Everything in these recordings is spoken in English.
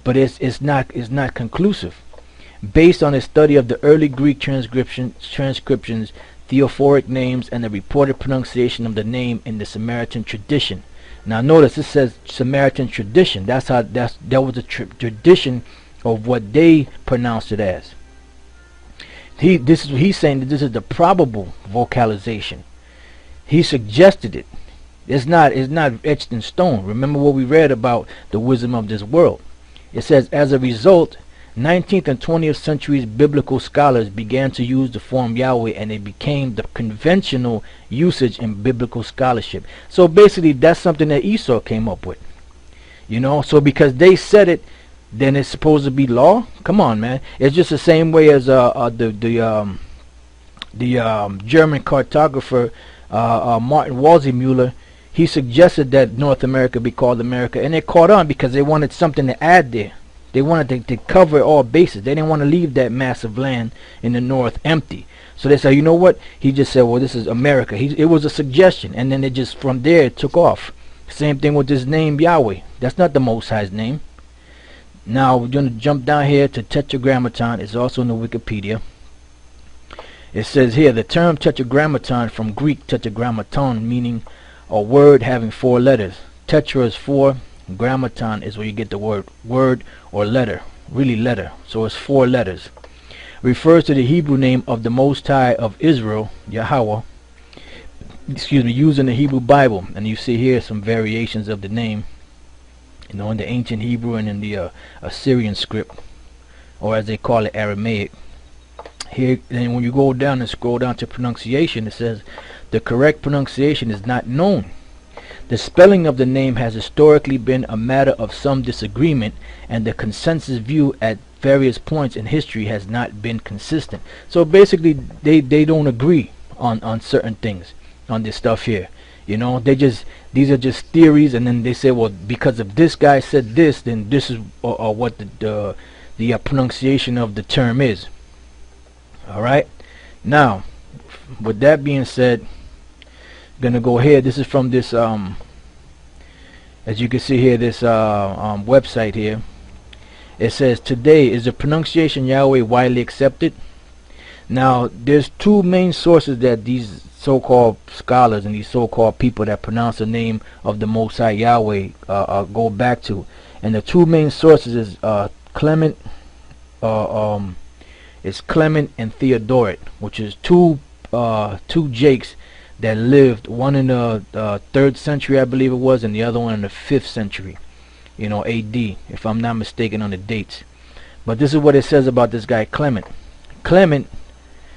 but it's not conclusive. Based on a study of the early Greek transcriptions, theophoric names, and the reported pronunciation of the name in the Samaritan tradition. Now notice it says Samaritan tradition. That was the tradition of what they pronounced it as. He's saying that this is the probable vocalization. He suggested it. It's not etched in stone. Remember what we read about the wisdom of this world. It says, as a result, 19th and 20th centuries biblical scholars began to use the form Yahweh, and it became the conventional usage in biblical scholarship. So basically that's something that Esau came up with. So because they said it, then it's supposed to be law? Come on, man. It's just the same way as the German cartographer Martin Waldseemüller. He suggested that North America be called America, and it caught on because they wanted something to add there. They wanted to cover all bases. They didn't want to leave that massive land in the north empty. So they said, you know what? He just said, well, this is America. It was a suggestion, and then it just, from there, it took off. Same thing with this name, Yahweh. That's not the Most High's name. Now, we're going to jump down here to Tetragrammaton. It's also in the Wikipedia. It says here, the term Tetragrammaton, from Greek tetragrammaton, meaning a word having 4 letters. Tetra is 4. Grammaton is where you get the word or letter, really letter. So it's 4 letters. Refers to the Hebrew name of the Most High of Israel, Yahweh. Used in the Hebrew Bible, and you see here some variations of the name. In the ancient Hebrew and in the Assyrian script, or as they call it, Aramaic. Here, then when you go down and scroll down to pronunciation, it says the correct pronunciation is not known. The spelling of the name has historically been a matter of some disagreement, and the consensus view at various points in history has not been consistent. So basically, they don't agree on certain things on this stuff here. These are just theories, and then they say, well, because if this guy said this, then this is what the pronunciation of the term is. All right. Now, with that being said, gonna go here. This is from this as you can see here, this website here. It says, today, is the pronunciation Yahweh widely accepted? Now, there's 2 main sources that these so-called scholars and these so-called people that pronounce the name of the Most High Yahweh go back to, and the 2 main sources is Clement and Theodoret, which is two Jakes that lived, one in the 3rd century, I believe it was, and the other one in the 5th century, AD, if I'm not mistaken on the dates. But this is what it says about this guy Clement.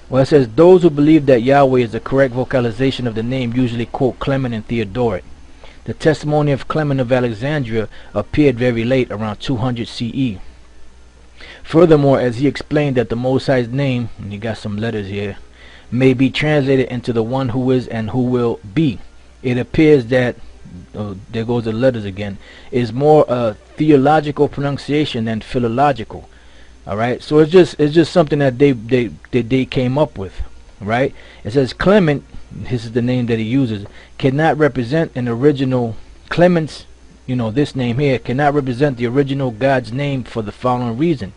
Well, it says, those who believe that Yahweh is the correct vocalization of the name usually quote Clement and Theodoret. The testimony of Clement of Alexandria appeared very late, around 200 CE. Furthermore, as he explained that the Most High's name, and you got some letters here, may be translated into the one who is and who will be, it appears that, there goes the letters again, is more a theological pronunciation than philological. All right, so it's just something that they came up with, right? It says Clement, this is the name that he uses, cannot represent an original. Clement's, this name here cannot represent the original God's name for the following reason.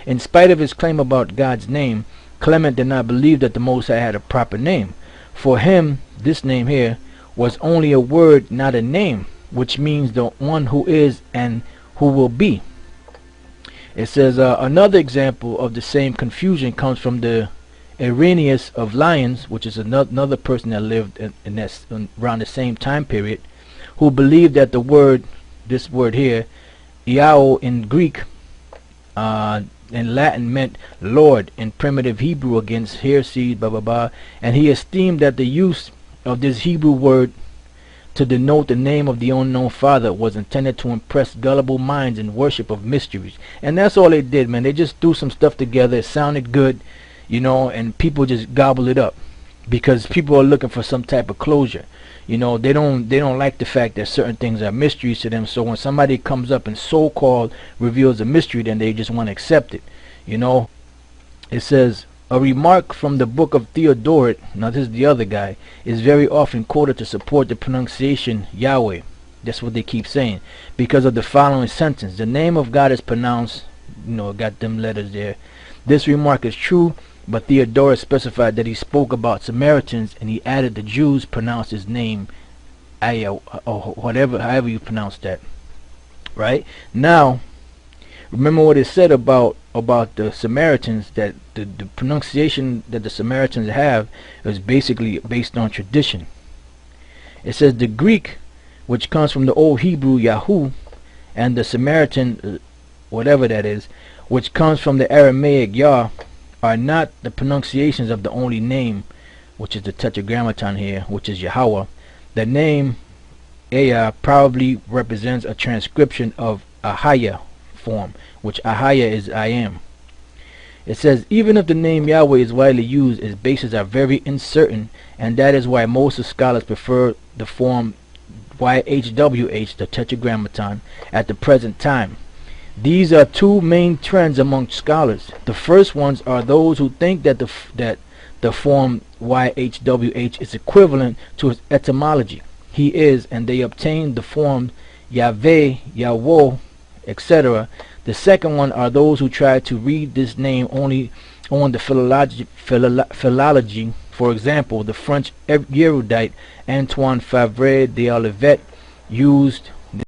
In spite of his claim about God's name, Clement did not believe that the Most High had a proper name. For him, this name here was only a word, not a name, which means the one who is and who will be. It says another example of the same confusion comes from the Irenaeus of Lyons, which is another person that lived around the same time period, who believed that this word here, Iao in Greek, in Latin meant Lord in primitive Hebrew against heresy, blah blah blah, and he esteemed that the use of this Hebrew word to denote the name of the unknown Father was intended to impress gullible minds in worship of mysteries. And that's all they did, man. They just threw some stuff together. It sounded good, and people just gobble it up because people are looking for some type of closure. They don't like the fact that certain things are mysteries to them. So when somebody comes up and so-called reveals a mystery, then they just want to accept it. It says, a remark from the book of Theodoret, now this is the other guy, is very often quoted to support the pronunciation Yahweh. That's what they keep saying. Because of the following sentence. The name of God is pronounced, got them letters there. This remark is true, but Theodorus specified that he spoke about Samaritans, and he added the Jews pronounced his name Aya, or whatever, however you pronounce that. Right? Now, remember what it said about the Samaritans, that the pronunciation that the Samaritans have is basically based on tradition. It says the Greek, which comes from the Old Hebrew Yahu, and the Samaritan, whatever that is, which comes from the Aramaic Yah, are not the pronunciations of the only name, which is the Tetragrammaton here, which is Yahweh. The name Aya probably represents a transcription of Ahaya form, which Ahaya is I am. It says, even if the name Yahweh is widely used, its bases are very uncertain, and that is why most of scholars prefer the form YHWH, the Tetragrammaton, at the present time. These are two main trends among scholars. The first ones are those who think that the form YHWH is equivalent to its etymology. He is, and they obtain the form Yahweh, Yahweh, etc. The second one are those who try to read this name only on the philology. For example, the French erudite Antoine Favre de Olivet used